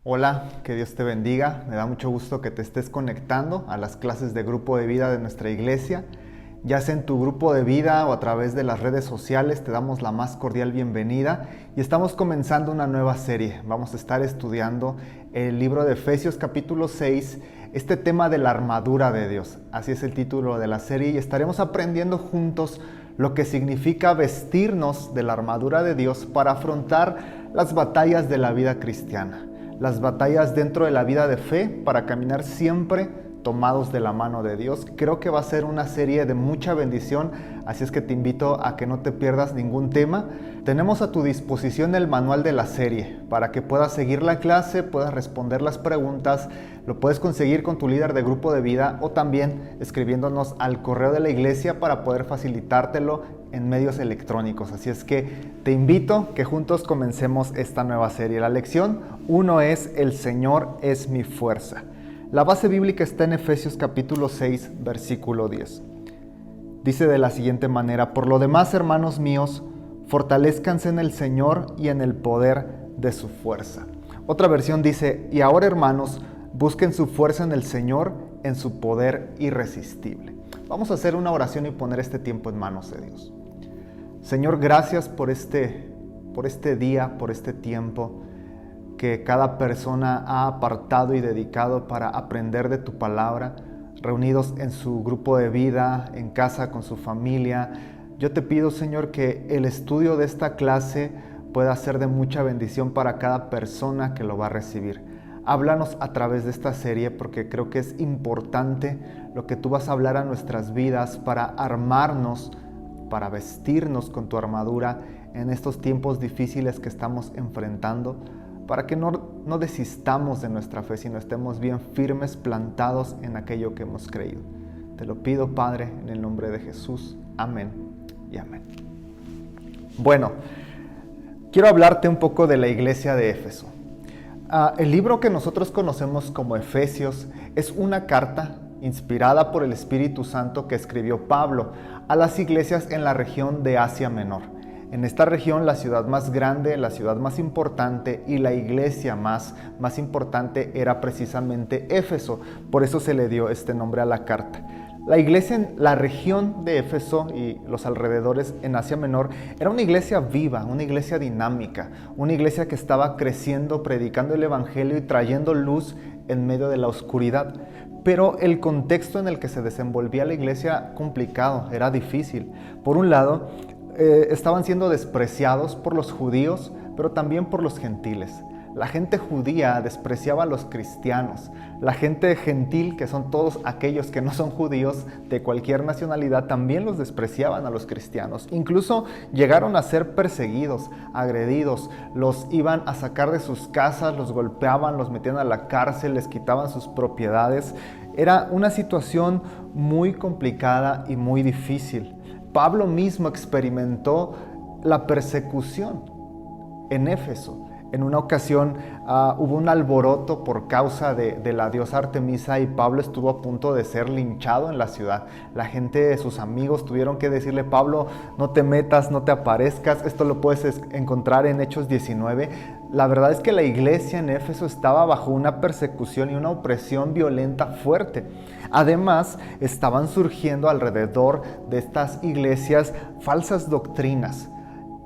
Hola, que Dios te bendiga. Me da mucho gusto que te estés conectando a las clases de grupo de vida de nuestra iglesia. Ya sea en tu grupo de vida o a través de las redes sociales, te damos la más cordial bienvenida y estamos comenzando una nueva serie. Vamos a estar estudiando el libro de Efesios capítulo 6, este tema de la armadura de Dios. Así es el título de la serie y estaremos aprendiendo juntos lo que significa vestirnos de la armadura de Dios para afrontar las batallas de la vida cristiana. Las batallas dentro de la vida de fe para caminar siempre tomados de la mano de Dios. Creo que va a ser una serie de mucha bendición, así es que te invito a que no te pierdas ningún tema. Tenemos a tu disposición el manual de la serie para que puedas seguir la clase, puedas responder las preguntas. Lo puedes conseguir con tu líder de grupo de vida o también escribiéndonos al correo de la iglesia para poder facilitártelo en medios electrónicos. Así es que te invito que juntos comencemos esta nueva serie. La lección 1 es: el Señor es mi fuerza. La base bíblica está en Efesios capítulo 6, versículo 10. Dice de la siguiente manera: por lo demás, hermanos míos, fortalezcanse en el Señor y en el poder de su fuerza. Otra versión dice: y ahora, hermanos, busquen su fuerza en el Señor, en su poder irresistible. Vamos a hacer una oración y poner este tiempo en manos de Dios. Señor, gracias por este día, por este tiempo que cada persona ha apartado y dedicado para aprender de tu palabra, reunidos en su grupo de vida, en casa con su familia. Yo te pido, Señor, que el estudio de esta clase pueda ser de mucha bendición para cada persona que lo va a recibir. Háblanos a través de esta serie porque creo que es importante lo que tú vas a hablar a nuestras vidas para armarnos, para vestirnos con tu armadura en estos tiempos difíciles que estamos enfrentando, para que no desistamos de nuestra fe, sino estemos bien firmes, plantados en aquello que hemos creído. Te lo pido, Padre, en el nombre de Jesús. Amén y amén. Bueno, quiero hablarte un poco de la iglesia de Éfeso. El libro que nosotros conocemos como Efesios es una carta inspirada por el Espíritu Santo que escribió Pablo a las iglesias en la región de Asia Menor. En esta región, la ciudad más grande, la ciudad más importante y la iglesia más importante era precisamente Éfeso. Por eso se le dio este nombre a la carta. La iglesia en la región de Éfeso y los alrededores en Asia Menor era una iglesia viva, una iglesia dinámica, una iglesia que estaba creciendo, predicando el evangelio y trayendo luz en medio de la oscuridad. Pero el contexto en el que se desenvolvía la iglesia complicado, era difícil. Por un lado, estaban siendo despreciados por los judíos, pero también por los gentiles. La gente judía despreciaba a los cristianos. La gente gentil, que son todos aquellos que no son judíos de cualquier nacionalidad, también los despreciaban a los cristianos. Incluso llegaron a ser perseguidos, agredidos. Los iban a sacar de sus casas, los golpeaban, los metían a la cárcel, les quitaban sus propiedades. Era una situación muy complicada y muy difícil. Pablo mismo experimentó la persecución en Éfeso. En una ocasión hubo un alboroto por causa de la diosa Artemisa y Pablo estuvo a punto de ser linchado en la ciudad. La gente, sus amigos, tuvieron que decirle: Pablo, no te metas, no te aparezcas. Esto lo puedes encontrar en Hechos 19. La verdad es que la iglesia en Éfeso estaba bajo una persecución y una opresión violenta fuerte. Además, estaban surgiendo alrededor de estas iglesias falsas doctrinas.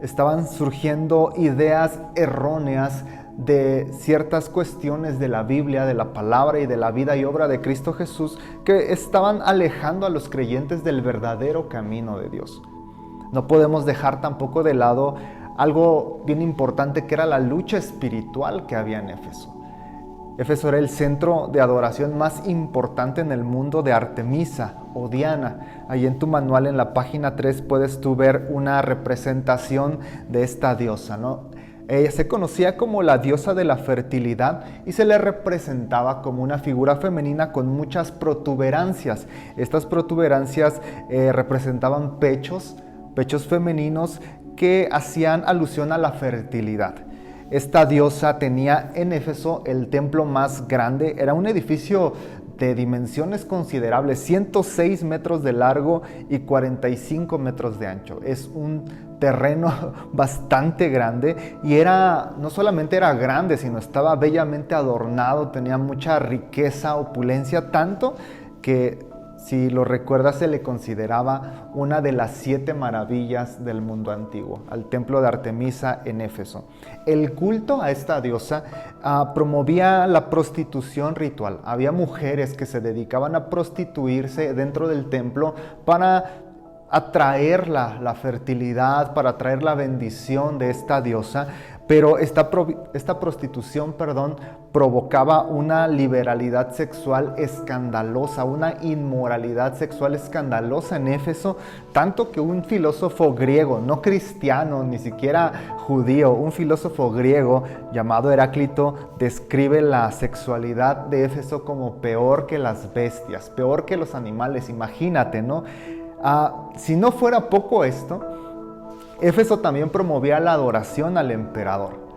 Estaban surgiendo ideas erróneas de ciertas cuestiones de la Biblia, de la palabra y de la vida y obra de Cristo Jesús, que estaban alejando a los creyentes del verdadero camino de Dios. No podemos dejar tampoco de lado algo bien importante, que era la lucha espiritual que había en Éfeso. Éfeso era el centro de adoración más importante en el mundo de Artemisa o Diana. Ahí en tu manual, en la página 3, puedes tú ver una representación de esta diosa, ¿no? Ella se conocía como la diosa de la fertilidad y se le representaba como una figura femenina con muchas protuberancias. Estas protuberancias representaban pechos femeninos que hacían alusión a la fertilidad. Esta diosa tenía en Éfeso el templo más grande. Era un edificio de dimensiones considerables, 106 metros de largo y 45 metros de ancho. Es un terreno bastante grande y no solamente era grande, sino estaba bellamente adornado, tenía mucha riqueza, opulencia, tanto que, si lo recuerdas, se le consideraba una de las 7 maravillas del mundo antiguo, al templo de Artemisa en Éfeso. El culto a esta diosa promovía la prostitución ritual. Había mujeres que se dedicaban a prostituirse dentro del templo para atraer la fertilidad, para atraer la bendición de esta diosa, pero esta prostitución, provocaba una liberalidad sexual escandalosa, una inmoralidad sexual escandalosa en Éfeso, tanto que un filósofo griego, no cristiano, ni siquiera judío, un filósofo griego llamado Heráclito describe la sexualidad de Éfeso como peor que las bestias, peor que los animales. Imagínate, ¿no? Si no fuera poco esto, Éfeso también promovía la adoración al emperador.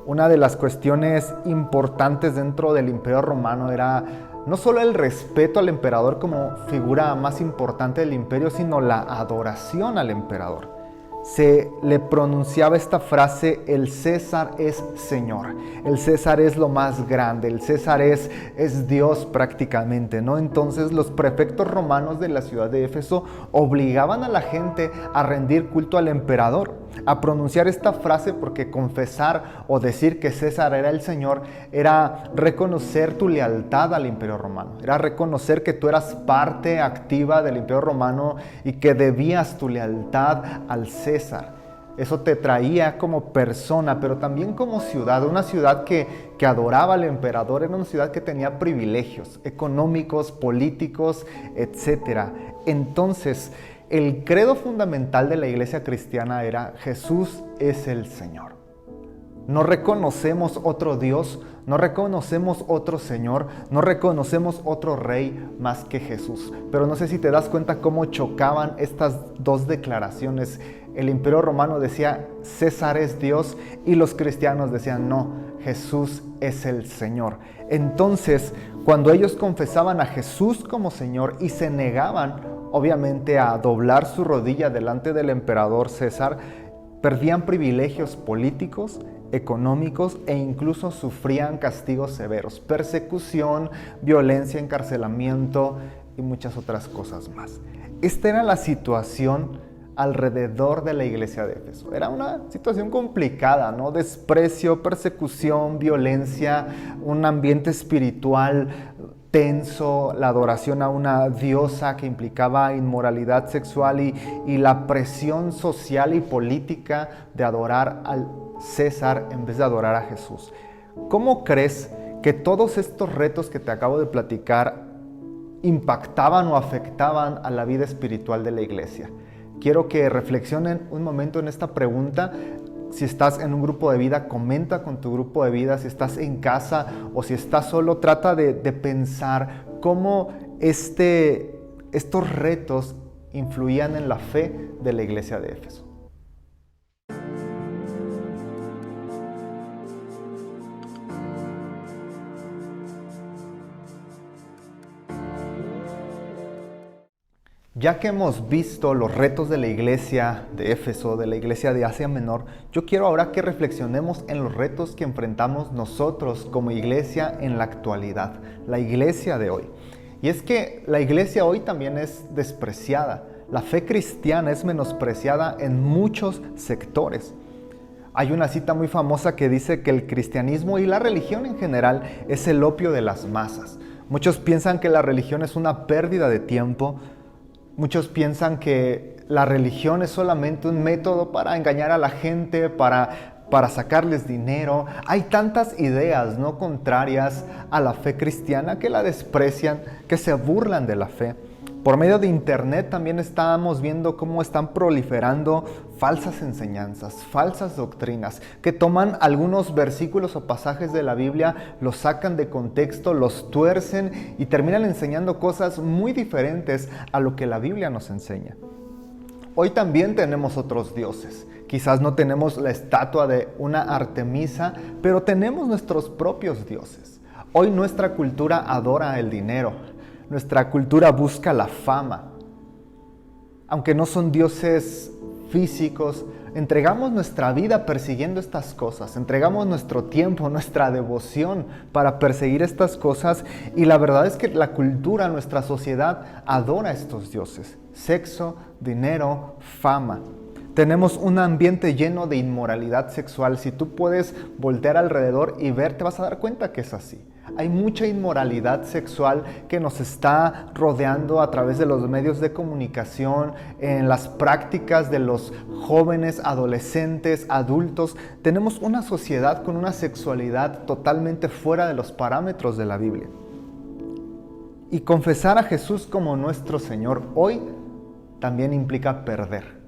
Una de las cuestiones importantes dentro del Imperio Romano era no solo el respeto al emperador como figura más importante del imperio, sino la adoración al emperador. Se le pronunciaba esta frase: el César es Señor, el César es lo más grande, el César es Dios prácticamente, ¿no? Entonces los prefectos romanos de la ciudad de Éfeso obligaban a la gente a rendir culto al emperador, a pronunciar esta frase, porque confesar o decir que César era el Señor era reconocer tu lealtad al Imperio Romano, era reconocer que tú eras parte activa del Imperio Romano y que debías tu lealtad al César. Eso te traía como persona, pero también como ciudad. Una ciudad que adoraba al emperador era una ciudad que tenía privilegios económicos, políticos, etc. Entonces, el credo fundamental de la iglesia cristiana era: Jesús es el Señor. No reconocemos otro Dios, no reconocemos otro Señor, no reconocemos otro Rey más que Jesús. Pero no sé si te das cuenta cómo chocaban estas dos declaraciones. El Imperio Romano decía: César es Dios, y los cristianos decían: no, Jesús es el Señor. Entonces, cuando ellos confesaban a Jesús como Señor y se negaban, obviamente, a doblar su rodilla delante del emperador César, perdían privilegios políticos, económicos e incluso sufrían castigos severos, persecución, violencia, encarcelamiento y muchas otras cosas más. Esta era la situación alrededor de la iglesia de Éfeso. Era una situación complicada, ¿no? Desprecio, persecución, violencia, un ambiente espiritual tenso, la adoración a una diosa que implicaba inmoralidad sexual y la presión social y política de adorar al César en vez de adorar a Jesús. ¿Cómo crees que todos estos retos que te acabo de platicar impactaban o afectaban a la vida espiritual de la iglesia? Quiero que reflexionen un momento en esta pregunta. Si estás en un grupo de vida, comenta con tu grupo de vida. Si estás en casa o si estás solo, trata de pensar cómo estos retos influían en la fe de la iglesia de Éfeso. Ya que hemos visto los retos de la iglesia de Éfeso, de la iglesia de Asia Menor, yo quiero ahora que reflexionemos en los retos que enfrentamos nosotros como iglesia en la actualidad, la iglesia de hoy. Y es que la iglesia hoy también es despreciada. La fe cristiana es menospreciada en muchos sectores. Hay una cita muy famosa que dice que el cristianismo y la religión en general es el opio de las masas. Muchos piensan que la religión es una pérdida de tiempo. Muchos piensan que la religión es solamente un método para engañar a la gente, para sacarles dinero. Hay tantas ideas no contrarias a la fe cristiana que la desprecian, que se burlan de la fe. Por medio de internet también estamos viendo cómo están proliferando falsas enseñanzas, falsas doctrinas, que toman algunos versículos o pasajes de la Biblia, los sacan de contexto, los tuercen y terminan enseñando cosas muy diferentes a lo que la Biblia nos enseña. Hoy también tenemos otros dioses. Quizás no tenemos la estatua de una Artemisa, pero tenemos nuestros propios dioses. Hoy nuestra cultura adora el dinero. Nuestra cultura busca la fama. Aunque no son dioses físicos, Entregamos nuestra vida persiguiendo estas cosas, entregamos nuestro tiempo, nuestra devoción para perseguir estas cosas, y la verdad es que la cultura, nuestra sociedad adora a estos dioses: sexo, dinero, fama. Tenemos un ambiente lleno de inmoralidad sexual. Si tú puedes voltear alrededor y ver, te vas a dar cuenta que es así. Hay mucha inmoralidad sexual que nos está rodeando a través de los medios de comunicación, en las prácticas de los jóvenes, adolescentes, adultos. Tenemos una sociedad con una sexualidad totalmente fuera de los parámetros de la Biblia. Y confesar a Jesús como nuestro Señor hoy también implica perder.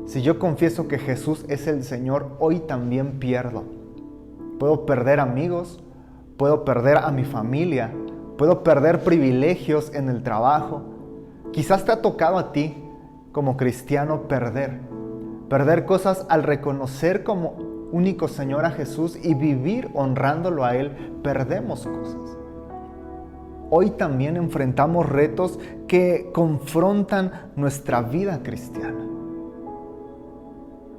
Si yo confieso que Jesús es el Señor, hoy también pierdo. Puedo perder amigos, puedo perder a mi familia, puedo perder privilegios en el trabajo. Quizás te ha tocado a ti, como cristiano, perder cosas al reconocer como único Señor a Jesús y vivir honrándolo a Él. Perdemos cosas. Hoy también enfrentamos retos que confrontan nuestra vida cristiana.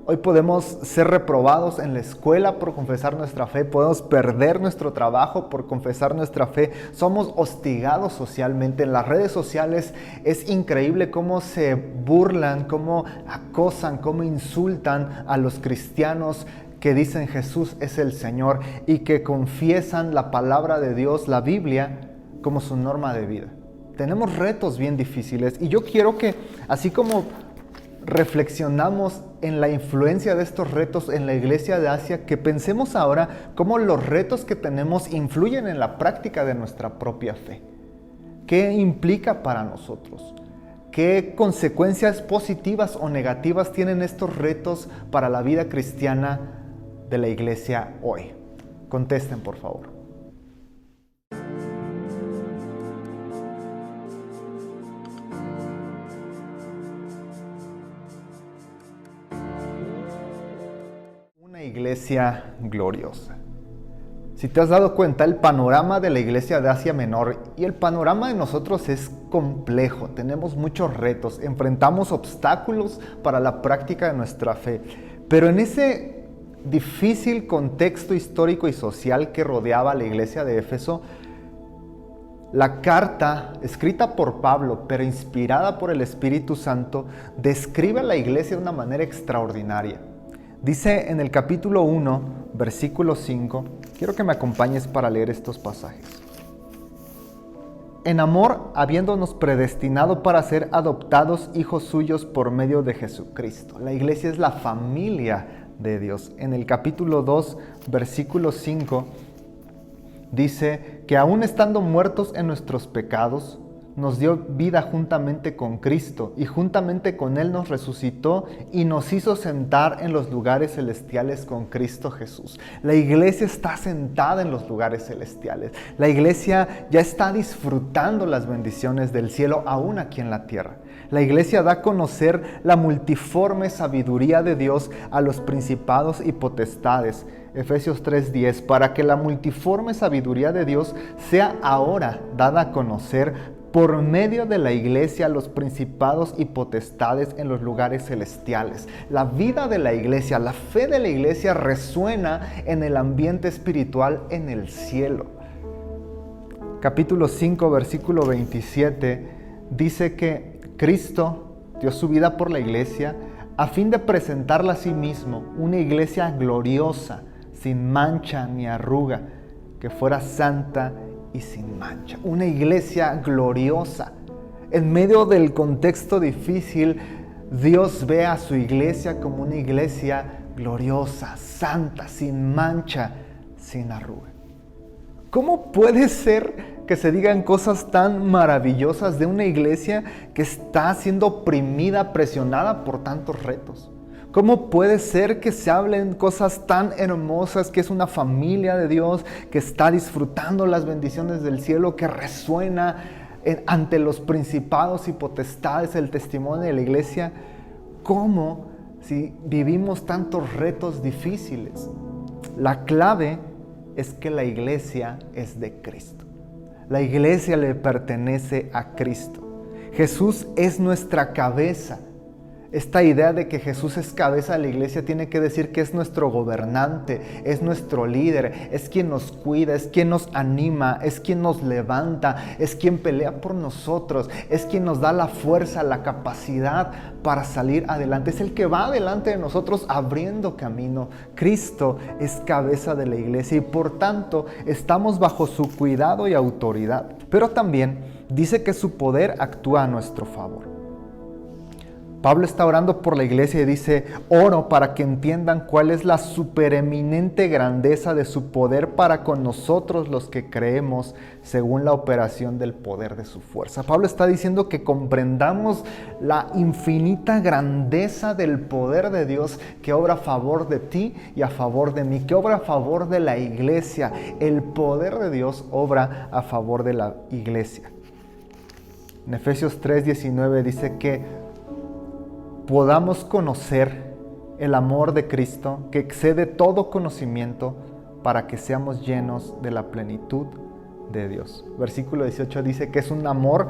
Hoy podemos ser reprobados en la escuela por confesar nuestra fe, podemos perder nuestro trabajo por confesar nuestra fe, somos hostigados socialmente. En las redes sociales es increíble cómo se burlan, cómo acosan, cómo insultan a los cristianos que dicen Jesús es el Señor y que confiesan la palabra de Dios, la Biblia, como su norma de vida. Tenemos retos bien difíciles, y yo quiero que, así como reflexionamos en la influencia de estos retos en la iglesia de Asia, que pensemos ahora cómo los retos que tenemos influyen en la práctica de nuestra propia fe. ¿Qué implica para nosotros? ¿Qué consecuencias positivas o negativas tienen estos retos para la vida cristiana de la iglesia hoy? Contesten, por favor. Iglesia gloriosa. Si te has dado cuenta, el panorama de la iglesia de Asia Menor y el panorama de nosotros es complejo. Tenemos muchos retos, enfrentamos obstáculos para la práctica de nuestra fe. Pero en ese difícil contexto histórico y social que rodeaba a la iglesia de Éfeso, la carta escrita por Pablo, pero inspirada por el Espíritu Santo, describe a la iglesia de una manera extraordinaria. Dice en el capítulo 1, versículo 5, quiero que me acompañes para leer estos pasajes. En amor, habiéndonos predestinado para ser adoptados hijos suyos por medio de Jesucristo. La iglesia es la familia de Dios. En el capítulo 2, versículo 5, dice que aún estando muertos en nuestros pecados, nos dio vida juntamente con Cristo, y juntamente con Él nos resucitó y nos hizo sentar en los lugares celestiales con Cristo Jesús. La iglesia está sentada en los lugares celestiales. La iglesia ya está disfrutando las bendiciones del cielo aún aquí en la tierra. La iglesia da a conocer la multiforme sabiduría de Dios a los principados y potestades. Efesios 3:10, para que la multiforme sabiduría de Dios sea ahora dada a conocer por medio de la iglesia a los principados y potestades en los lugares celestiales. La vida de la iglesia, la fe de la iglesia resuena en el ambiente espiritual en el cielo. Capítulo 5, versículo 27, dice que Cristo dio su vida por la iglesia a fin de presentarla a sí mismo, una iglesia gloriosa, sin mancha ni arruga, que fuera santa y sin mancha. Una iglesia gloriosa. En medio del contexto difícil, Dios ve a su iglesia como una iglesia gloriosa, santa, sin mancha, sin arruga. ¿Cómo puede ser que se digan cosas tan maravillosas de una iglesia que está siendo oprimida, presionada por tantos retos? ¿Cómo puede ser que se hablen cosas tan hermosas, que es una familia de Dios, que está disfrutando las bendiciones del cielo, que resuena ante los principados y potestades el testimonio de la iglesia? ¿Cómo si vivimos tantos retos difíciles? La clave es que la iglesia es de Cristo. La iglesia le pertenece a Cristo. Jesús es nuestra cabeza. Esta idea de que Jesús es cabeza de la iglesia tiene que decir que es nuestro gobernante, es nuestro líder, es quien nos cuida, es quien nos anima, es quien nos levanta, es quien pelea por nosotros, es quien nos da la fuerza, la capacidad para salir adelante. Es el que va adelante de nosotros abriendo camino. Cristo es cabeza de la iglesia y por tanto estamos bajo su cuidado y autoridad. Pero también dice que su poder actúa a nuestro favor. Pablo está orando por la iglesia y dice: oro para que entiendan cuál es la supereminente grandeza de su poder para con nosotros los que creemos según la operación del poder de su fuerza. Pablo está diciendo que comprendamos la infinita grandeza del poder de Dios que obra a favor de ti y a favor de mí, que obra a favor de la iglesia. El poder de Dios obra a favor de la iglesia. En Efesios 3:19 dice que podamos conocer el amor de Cristo que excede todo conocimiento para que seamos llenos de la plenitud de Dios. Versículo 18 dice que es un amor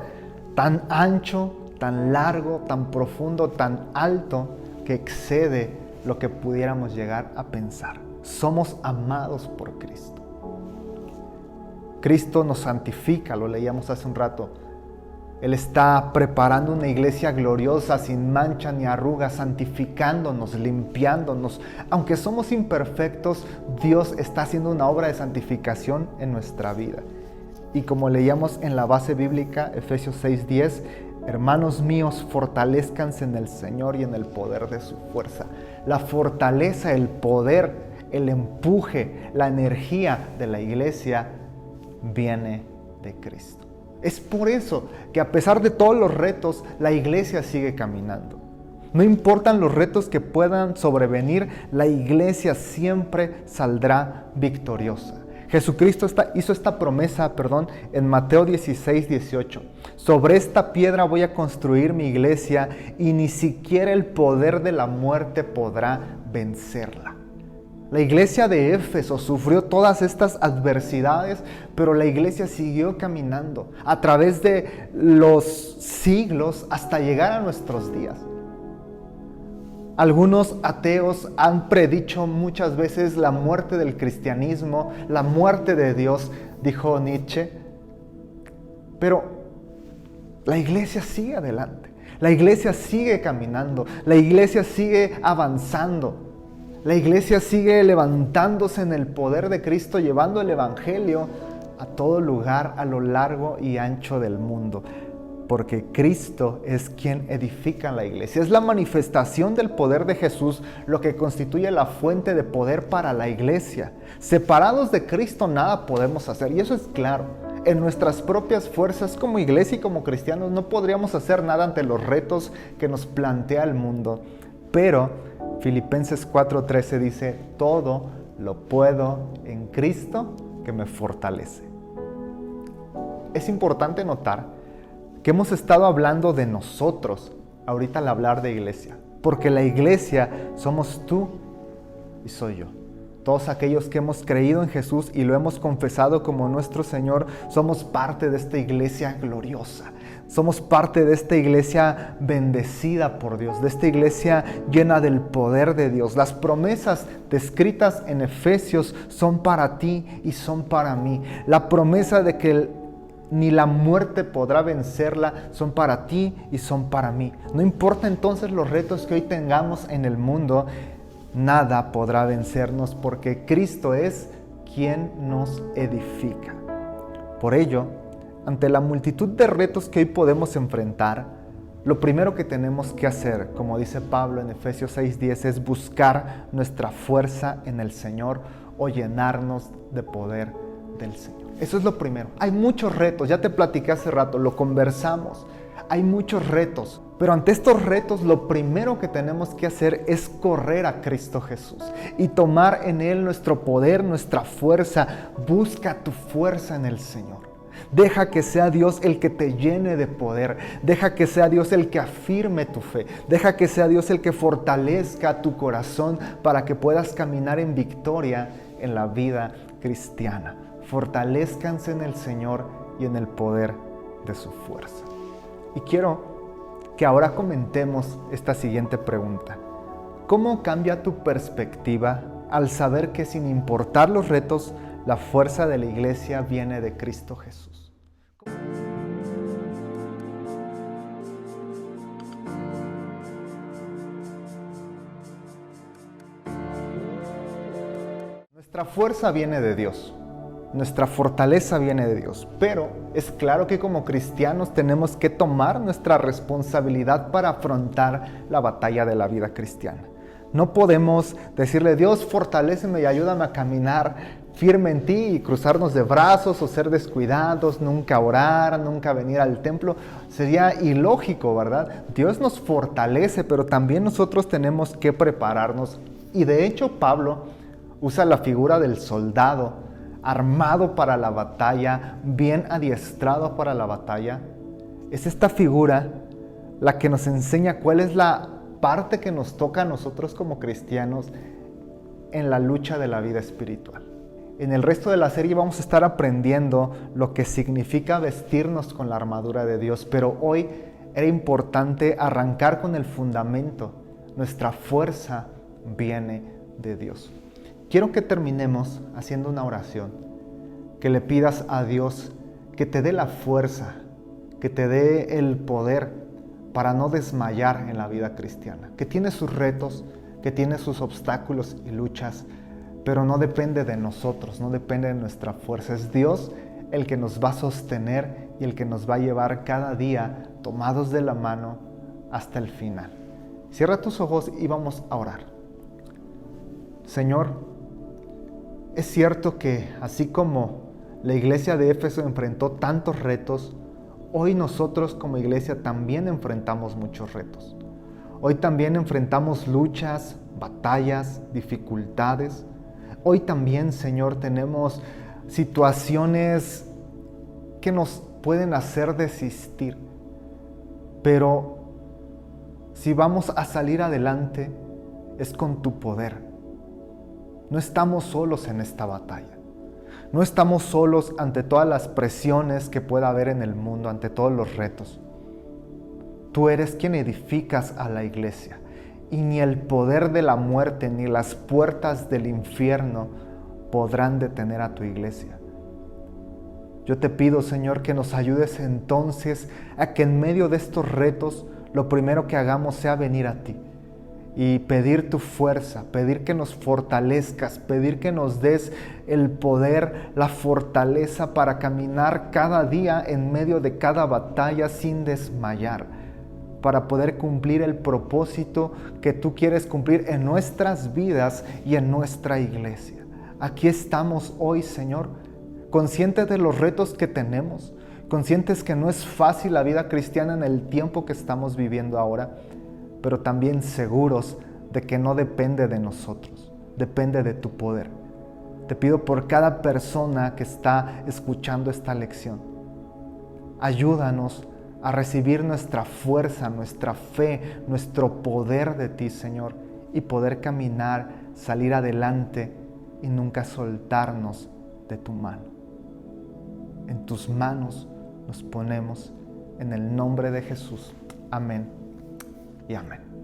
tan ancho, tan largo, tan profundo, tan alto que excede lo que pudiéramos llegar a pensar. Somos amados por Cristo. Cristo nos santifica, lo leíamos hace un rato. Él está preparando una iglesia gloriosa, sin mancha ni arruga, santificándonos, limpiándonos. Aunque somos imperfectos, Dios está haciendo una obra de santificación en nuestra vida. Y como leíamos en la base bíblica, Efesios 6:10, hermanos míos, fortalezcanse en el Señor y en el poder de su fuerza. La fortaleza, el poder, el empuje, la energía de la iglesia viene de Cristo. Es por eso que a pesar de todos los retos, la iglesia sigue caminando. No importan los retos que puedan sobrevenir, la iglesia siempre saldrá victoriosa. Jesucristo hizo esta promesa, en Mateo 16:18. Sobre esta piedra voy a construir mi iglesia y ni siquiera el poder de la muerte podrá vencerla. La iglesia de Éfeso sufrió todas estas adversidades, pero la iglesia siguió caminando a través de los siglos hasta llegar a nuestros días. Algunos ateos han predicho muchas veces la muerte del cristianismo, la muerte de Dios, dijo Nietzsche. Pero la iglesia sigue adelante, la iglesia sigue caminando, la iglesia sigue avanzando. La iglesia sigue levantándose en el poder de Cristo, llevando el evangelio a todo lugar a lo largo y ancho del mundo. Porque Cristo es quien edifica la iglesia. Es la manifestación del poder de Jesús lo que constituye la fuente de poder para la iglesia. Separados de Cristo nada podemos hacer, y eso es claro. En nuestras propias fuerzas como iglesia y como cristianos no podríamos hacer nada ante los retos que nos plantea el mundo. Pero Filipenses 4:13 dice: todo lo puedo en Cristo que me fortalece. Es importante notar que hemos estado hablando de nosotros ahorita al hablar de iglesia, porque la iglesia somos tú y soy yo. Todos aquellos que hemos creído en Jesús y lo hemos confesado como nuestro Señor, somos parte de esta iglesia gloriosa. Somos parte de esta iglesia bendecida por Dios, de esta iglesia llena del poder de Dios. Las promesas descritas en Efesios son para ti y son para mí. La promesa de que ni la muerte podrá vencerla son para ti y son para mí. No importa entonces los retos que hoy tengamos en el mundo, nada podrá vencernos porque Cristo es quien nos edifica. Por ello, ante la multitud de retos que hoy podemos enfrentar, lo primero que tenemos que hacer, como dice Pablo en Efesios 6:10, es buscar nuestra fuerza en el Señor o llenarnos de poder del Señor. Eso es lo primero. Hay muchos retos, ya te platiqué hace rato, lo conversamos. Hay muchos retos, pero ante estos retos lo primero que tenemos que hacer es correr a Cristo Jesús y tomar en Él nuestro poder, nuestra fuerza. Busca tu fuerza en el Señor. Deja que sea Dios el que te llene de poder. Deja que sea Dios el que afirme tu fe. Deja que sea Dios el que fortalezca tu corazón para que puedas caminar en victoria en la vida cristiana. Fortalezcanse en el Señor y en el poder de su fuerza. Y quiero que ahora comentemos esta siguiente pregunta. ¿Cómo cambia tu perspectiva al saber que sin importar los retos, la fuerza de la iglesia viene de Cristo Jesús? Nuestra fuerza viene de Dios. Nuestra fortaleza viene de Dios, pero es claro que como cristianos tenemos que tomar nuestra responsabilidad para afrontar la batalla de la vida cristiana. No podemos decirle, Dios, fortaléceme y ayúdame a caminar firme en ti y cruzarnos de brazos o ser descuidados, nunca orar, nunca venir al templo. Sería ilógico, ¿verdad? Dios nos fortalece, pero también nosotros tenemos que prepararnos. Y de hecho Pablo usa la figura del soldado armado para la batalla, bien adiestrado para la batalla. Es esta figura la que nos enseña cuál es la parte que nos toca a nosotros como cristianos en la lucha de la vida espiritual. En el resto de la serie vamos a estar aprendiendo lo que significa vestirnos con la armadura de Dios, pero hoy era importante arrancar con el fundamento. Nuestra fuerza viene de Dios. Quiero que terminemos haciendo una oración, que le pidas a Dios que te dé la fuerza, que te dé el poder para no desmayar en la vida cristiana, que tiene sus retos, que tiene sus obstáculos y luchas, pero no depende de nosotros, no depende de nuestra fuerza. Es Dios el que nos va a sostener y el que nos va a llevar cada día tomados de la mano hasta el final. Cierra tus ojos y vamos a orar. Señor, es cierto que así como la iglesia de Éfeso enfrentó tantos retos, hoy nosotros como iglesia también enfrentamos muchos retos. Hoy también enfrentamos luchas, batallas, dificultades. Hoy también, Señor, tenemos situaciones que nos pueden hacer desistir. Pero si vamos a salir adelante, es con tu poder. No estamos solos en esta batalla. No estamos solos ante todas las presiones que pueda haber en el mundo, ante todos los retos. Tú eres quien edificas a la iglesia y ni el poder de la muerte ni las puertas del infierno podrán detener a tu iglesia. Yo te pido, Señor, que nos ayudes entonces a que en medio de estos retos lo primero que hagamos sea venir a ti y pedir tu fuerza, pedir que nos fortalezcas, pedir que nos des el poder, la fortaleza para caminar cada día en medio de cada batalla sin desmayar, para poder cumplir el propósito que tú quieres cumplir en nuestras vidas y en nuestra iglesia. Aquí estamos hoy, Señor, conscientes de los retos que tenemos, conscientes que no es fácil la vida cristiana en el tiempo que estamos viviendo ahora, pero también seguros de que no depende de nosotros, depende de tu poder. Te pido por cada persona que está escuchando esta lección, ayúdanos a recibir nuestra fuerza, nuestra fe, nuestro poder de ti, Señor, y poder caminar, salir adelante y nunca soltarnos de tu mano. En tus manos nos ponemos en el nombre de Jesús. Amén y amén.